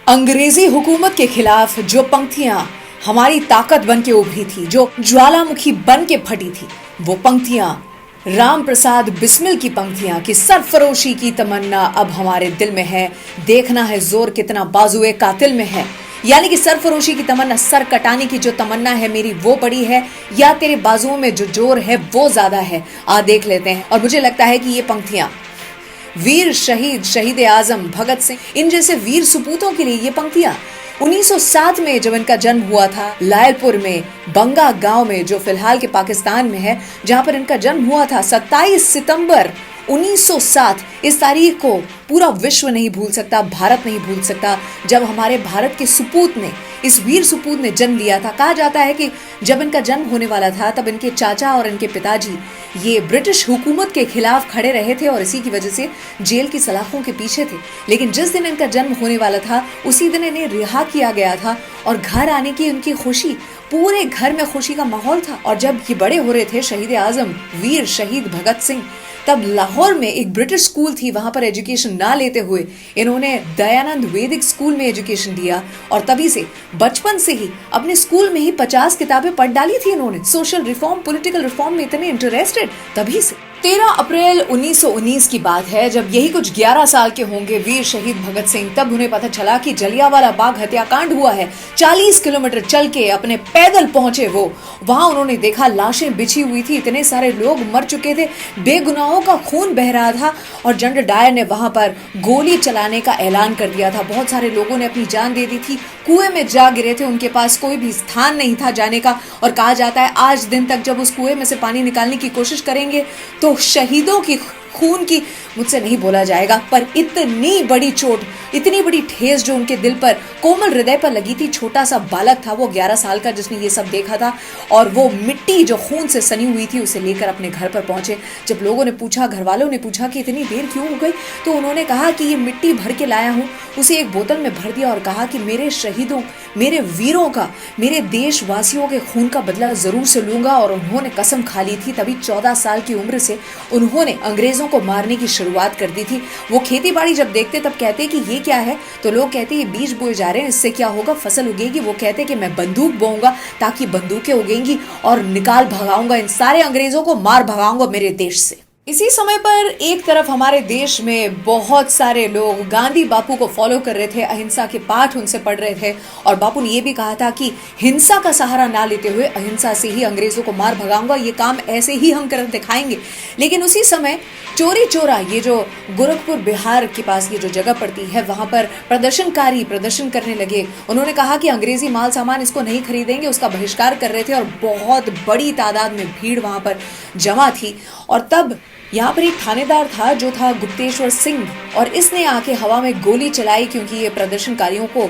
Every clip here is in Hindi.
अंग्रेजी हुकूमत के खिलाफ जो पंक्तियां हमारी ताकत बन के उभरी थी, जो ज्वालामुखी बन के फटी थी, वो पंक्तियां राम प्रसाद बिस्मिल की पंक्तियां कि सरफरोशी की तमन्ना अब हमारे दिल में है, देखना है जोर कितना बाजुए कातिल में है। यानी कि सरफरोशी की तमन्ना, सर कटाने की जो तमन्ना है मेरी वो बड़ी है, या तेरे बाजुओं में जो जोर है वो ज्यादा है, आ देख लेते हैं। और मुझे लगता है कि ये पंक्तियां वीर शहीद, शहीद आजम भगत सिंह, इन जैसे वीर सुपूतों के लिए ये पंक्तियां 1907 में जब इनका जन्म हुआ था लायलपुर में बंगा गांव में, जो फिलहाल के पाकिस्तान में है, जहां पर इनका जन्म हुआ था 27 सितंबर 1907। इस तारीख को पूरा विश्व नहीं भूल सकता, भारत नहीं भूल सकता, जब हमारे भारत के सुपूत ने, इस वीर सुपूत ने जन्म लिया था। कहा जाता है कि जब इनका जन्म होने वाला था तब इनके चाचा और इनके पिताजी ये ब्रिटिश हुकूमत के खिलाफ खड़े रहे थे और इसी की वजह से जेल की सलाखों के पीछे थे। लेकिन जिस दिन इनका जन्म होने वाला था उसी दिन इन्हें रिहा किया गया था और घर आने की उनकी खुशी, पूरे घर में खुशी का माहौल था। और जब ये बड़े हो रहे थे शहीद आजम वीर शहीद भगत सिंह, तब लाहौर में एक ब्रिटिश स्कूल थी, वहां पर एजुकेशन ना लेते हुए इन्होंने दयानंद वैदिक स्कूल में एजुकेशन दिया और तभी से बचपन से ही अपने स्कूल में ही 50 किताबें पढ़ डाली थी इन्होंने। सोशल रिफॉर्म, पॉलिटिकल रिफॉर्म में इतने इंटरेस्टेड तभी से। 13 अप्रैल 1919 की बात है, जब यही कुछ 11 साल के होंगे वीर शहीद भगत सिंह, तब उन्हें पता चला कि जलियांवाला बाग हत्याकांड हुआ है। 40 किलोमीटर चल के अपने पैदल पहुंचे वो, वहां उन्होंने देखा लाशें बिछी हुई थी, इतने सारे लोग मर चुके थे, बेगुनाहों का खून बह रहा था और जनरल डायर ने वहां पर गोली चलाने का ऐलान कर दिया था। बहुत सारे लोगों ने अपनी जान दे दी थी, कुएं में जा गिरे थे, उनके पास कोई भी स्थान नहीं था जाने का। और कहा जाता है आज दिन तक जब उस कुएं में से पानी निकालने की कोशिश करेंगे तो शहीदों की खून की, मुझसे नहीं बोला जाएगा, पर इतनी बड़ी चोट, इतनी बड़ी ठेस जो उनके दिल पर, कोमल हृदय पर लगी थी। छोटा सा बालक था वो 11 साल का जिसने ये सब देखा था और वो मिट्टी जो खून से सनी हुई थी उसे लेकर अपने घर पर पहुंचे। जब लोगों ने पूछा, घर वालों ने पूछा कि इतनी देर क्यों हो गई, तो उन्होंने कहा कि ये मिट्टी भर के लाया हूं। उसे एक बोतल में भर दिया और कहा कि मेरे शहीदों, मेरे वीरों का, मेरे देशवासियों के खून का बदला जरूर से लूंगा। और उन्होंने कसम खा ली थी, तभी 14 साल की उम्र से उन्होंने अंग्रेजों को मारने की शुरुआत कर दी थी। वो खेती बाड़ी जब देखते तब कहते कि ये क्या है, तो लोग कहते ये बीज बोए जा रहे हैं, इससे क्या होगा, फसल उगेगी। वो कहते कि मैं बंदूक बोऊंगा ताकि बंदूकें उगेंगी और निकाल भगाऊंगा इन सारे अंग्रेजों को, मार भगाऊंगा मेरे देश से। इसी समय पर एक तरफ हमारे देश में बहुत सारे लोग गांधी बापू को फॉलो कर रहे थे, अहिंसा के पाठ उनसे पढ़ रहे थे और बापू ने यह भी कहा था कि हिंसा का सहारा ना लेते हुए अहिंसा से ही अंग्रेजों को मार भगाऊंगा, ये काम ऐसे ही हम कर दिखाएंगे। लेकिन उसी समय चोरी चोरा, ये जो गोरखपुर बिहार के पास ये जो जगह पड़ती है, वहां पर प्रदर्शनकारी प्रदर्शन करने लगे। उन्होंने कहा कि अंग्रेजी माल सामान इसको नहीं खरीदेंगे, उसका बहिष्कार कर रहे थे और बहुत बड़ी तादाद में भीड़ वहां पर जमा थी। और तब यहाँ पर एक थानेदार था जो था गुप्तेश्वर सिंह, और इसने आके हवा में गोली चलाई क्योंकि ये प्रदर्शनकारियों को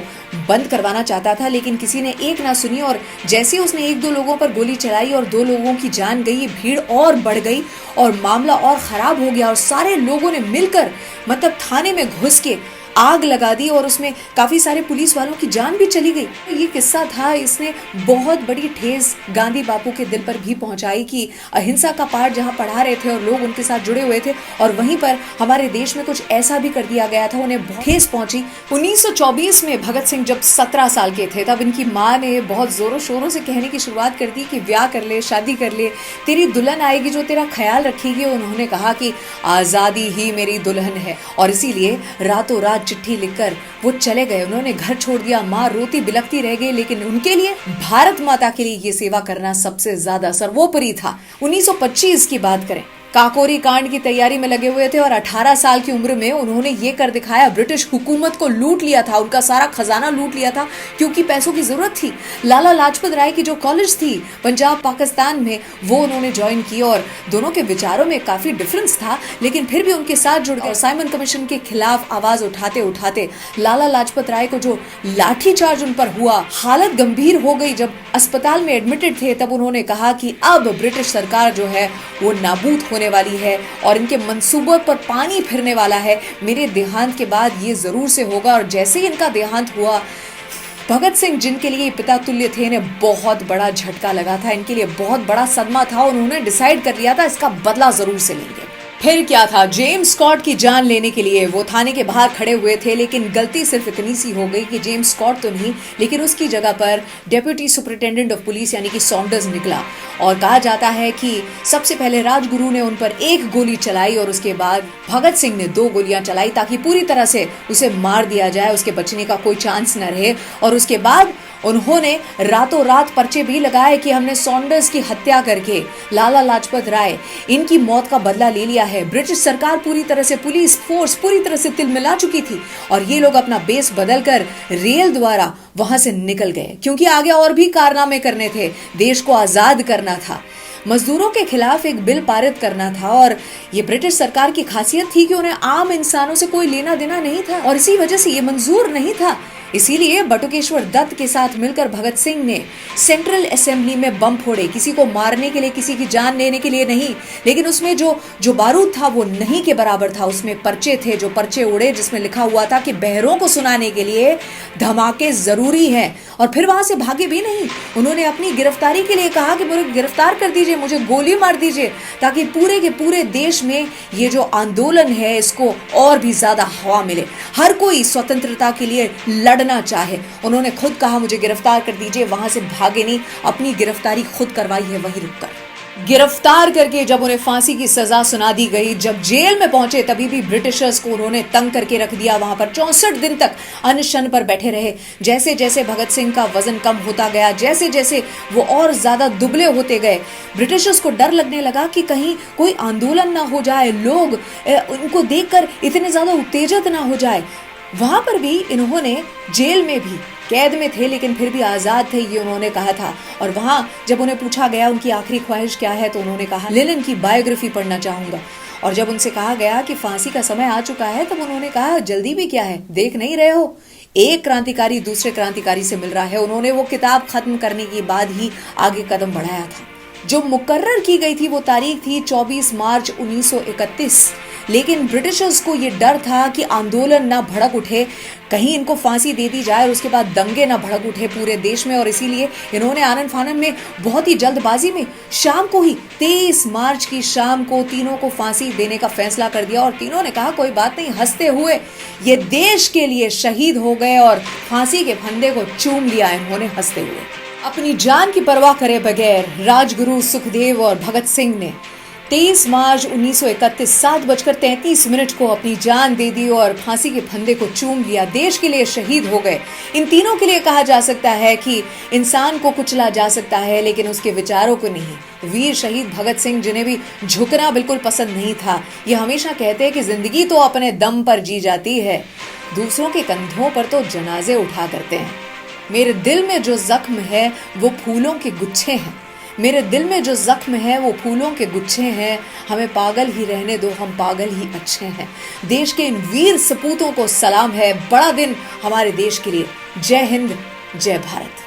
बंद करवाना चाहता था। लेकिन किसी ने एक ना सुनी और जैसे उसने 1-2 लोगों पर गोली चलाई और 2 लोगों की जान गई, ये भीड़ और बढ़ गई और मामला और खराब हो गया और सारे लोगों ने मिलकर मतलब थाने में घुस के आग लगा दी और उसमें काफी सारे पुलिस वालों की जान भी चली गई। ये किस्सा था, इसने बहुत बड़ी ठेस गांधी बापू के दिल पर भी पहुंचाई कि अहिंसा का पाठ जहां पढ़ा रहे थे और लोग उनके साथ जुड़े हुए थे और वहीं पर हमारे देश में कुछ ऐसा भी कर दिया गया था, उन्हें बहुत ठेस पहुंची। 1924 में भगत सिंह जब 17 साल के थे तब इनकी माँ ने बहुत जोरों शोरों से कहने की शुरुआत कर दी कि ब्याह कर ले, शादी कर ले, तेरी दुल्हन आएगी जो तेरा ख्याल रखेगी। उन्होंने कहा कि आजादी ही मेरी दुल्हन है और इसीलिए रातों रात चिट्ठी लिखकर वो चले गए। उन्होंने घर छोड़ दिया, माँ रोती बिलखती रह गई, लेकिन उनके लिए भारत माता के लिए ये सेवा करना सबसे ज्यादा सर्वोपरि था। 1925 की बात करें, काकोरी कांड की तैयारी में लगे हुए थे और 18 साल की उम्र में उन्होंने ये कर दिखाया, ब्रिटिश हुकूमत को लूट लिया था, उनका सारा खजाना लूट लिया था क्योंकि पैसों की जरूरत थी। लाला लाजपत राय की जो कॉलेज थी पंजाब पाकिस्तान में, वो उन्होंने ज्वाइन की और दोनों के विचारों में काफी डिफरेंस था, लेकिन फिर भी उनके साथ जुड़ गए। साइमन कमीशन के खिलाफ आवाज उठाते उठाते लाला लाजपत राय को जो लाठीचार्ज उन पर हुआ, हालत गंभीर हो गई। जब अस्पताल में एडमिटेड थे तब उन्होंने कहा कि अब ब्रिटिश सरकार जो है वो नाबूद होने वाली है और इनके मंसूबों पर पानी फिरने वाला है। मेरे देहांत के बाद ये जरूर से होगा। और जैसे ही इनका देहांत हुआ, भगत सिंह जिनके लिए पिता तुल्य थे, इन्हें बहुत बड़ा झटका लगा था, इनके लिए बहुत बड़ा सदमा था। उन्होंने डिसाइड कर लिया था इसका बदला जरूर से लेंगे। फिर क्या था, जेम्स स्कॉट की जान लेने के लिए वो थाने के बाहर खड़े हुए थे, लेकिन गलती सिर्फ इतनी सी हो गई कि जेम्स स्कॉट तो नहीं, लेकिन उसकी जगह पर डेप्यूटी सुपरिटेंडेंट ऑफ पुलिस यानी कि सॉन्डर्स निकला। और कहा जाता है कि सबसे पहले राजगुरु ने उन पर एक गोली चलाई और उसके बाद भगत सिंह ने 2 गोलियां चलाई ताकि पूरी तरह से उसे मार दिया जाए, उसके बचने का कोई चांस न रहे। और उसके बाद उन्होंने रातों रात पर्चे भी लगाए कि हमने सॉन्डर्स की हत्या करके लाला लाजपत राय इनकी मौत का बदला ले लिया है। ब्रिटिश सरकार पूरी तरह से, पुलिस फोर्स पूरी तरह से तिलमिला चुकी थी और ये लोग अपना बेस बदलकर रेल द्वारा वहां से निकल गए, क्योंकि आगे और भी कारनामे करने थे, देश को आजाद करना था, मजदूरों के खिलाफ एक बिल पारित करना था। और ये ब्रिटिश सरकार की खासियत थी कि उन्हें आम इंसानों से कोई लेना देना नहीं था और इसी वजह से ये मंजूर नहीं था। इसीलिए बटुकेश्वर दत्त के साथ मिलकर भगत सिंह ने सेंट्रल असेंबली में बम फोड़े, किसी को मारने के लिए, किसी की जान लेने के लिए नहीं, लेकिन उसमें जो बारूद था वो नहीं के बराबर था। उसमें पर्चे थे, जो पर्चे उड़े जिसमें लिखा हुआ था कि बहरों को सुनाने के लिए धमाके जरूरी हैं। और फिर वहां से भागे भी नहीं, उन्होंने अपनी गिरफ्तारी के लिए कहा कि मुझे गिरफ्तार कर दीजिए, मुझे गोली मार दीजिए, ताकि पूरे के पूरे देश में ये जो आंदोलन है इसको और भी ज्यादा हवा मिले, हर कोई स्वतंत्रता के लिए लड़ना चाहे। उन्होंने खुद कहा मुझे गिरफ्तार कर दीजिए, वहां से भागे नहीं, अपनी गिरफ्तारी खुद करवाई है वहीं रुककर। गिरफ्तार करके जब उन्हें फांसी की सजा सुना दी गई, जब जेल में पहुंचे तभी भी ब्रिटिशर्स को उन्होंने तंग करके रख दिया। वहां पर 64 दिन तक अनशन पर बैठे रहे। जैसे जैसे भगत सिंह का वजन कम होता गया, जैसे जैसे वो और ज्यादा दुबले होते गए, ब्रिटिशर्स को डर लगने लगा कि कहीं कोई आंदोलन ना हो जाए, लोग उनको देखकर इतने ज्यादा उत्तेजित ना हो जाए। वहां पर भी इन्होंने, जेल में भी कैद में थे लेकिन फिर भी आजाद थे, ये उन्होंने कहा था। और वहां जब उन्हें पूछा गया उनकी आखिरी ख्वाहिश क्या है, तो उन्होंने कहा लेनिन की बायोग्राफी पढ़ना चाहूंगा। और जब उनसे कहा गया कि फांसी का समय आ चुका है, तब उन्होंने कहा जल्दी भी क्या है, देख नहीं रहे हो, एक क्रांतिकारी दूसरे क्रांतिकारी से मिल रहा है। उन्होंने वो किताब खत्म करने के बाद ही आगे कदम बढ़ाया था। जो मुकर्रर की गई थी वो तारीख थी 24 मार्च 1931, लेकिन ब्रिटिशर्स को ये डर था कि आंदोलन ना भड़क उठे, कहीं इनको फांसी दे दी जाए और उसके बाद दंगे ना भड़क उठे पूरे देश में। और इसीलिए इन्होंने आनन फानन में बहुत ही जल्दबाजी में शाम को ही 23 मार्च की शाम को तीनों को फांसी देने का फैसला कर दिया। और तीनों ने कहा कोई बात नहीं, हंसते हुए ये देश के लिए शहीद हो गए और फांसी के फंदे को चूम लिया इन्होंने हंसते हुए। अपनी जान की परवाह करे बगैर राजगुरु सुखदेव और भगत सिंह ने 23 मार्च 1931 7:33 को अपनी जान दे दी और फांसी के फंदे को चूम लिया, देश के लिए शहीद हो गए। इन तीनों के लिए कहा जा सकता है कि इंसान को कुचला जा सकता है लेकिन उसके विचारों को नहीं। वीर शहीद भगत सिंह, जिन्हें भी झुकना बिल्कुल पसंद नहीं था, ये हमेशा कहते हैं कि जिंदगी तो अपने दम पर जी जाती है, दूसरों के कंधों पर तो जनाजे उठा करते हैं। मेरे दिल में जो जख्म है वो फूलों के गुच्छे हैं, मेरे दिल में जो जख्म है वो फूलों के गुच्छे हैं, हमें पागल ही रहने दो, हम पागल ही अच्छे हैं। देश के इन वीर सपूतों को सलाम है, बड़ा दिन हमारे देश के लिए। जय हिंद, जय भारत।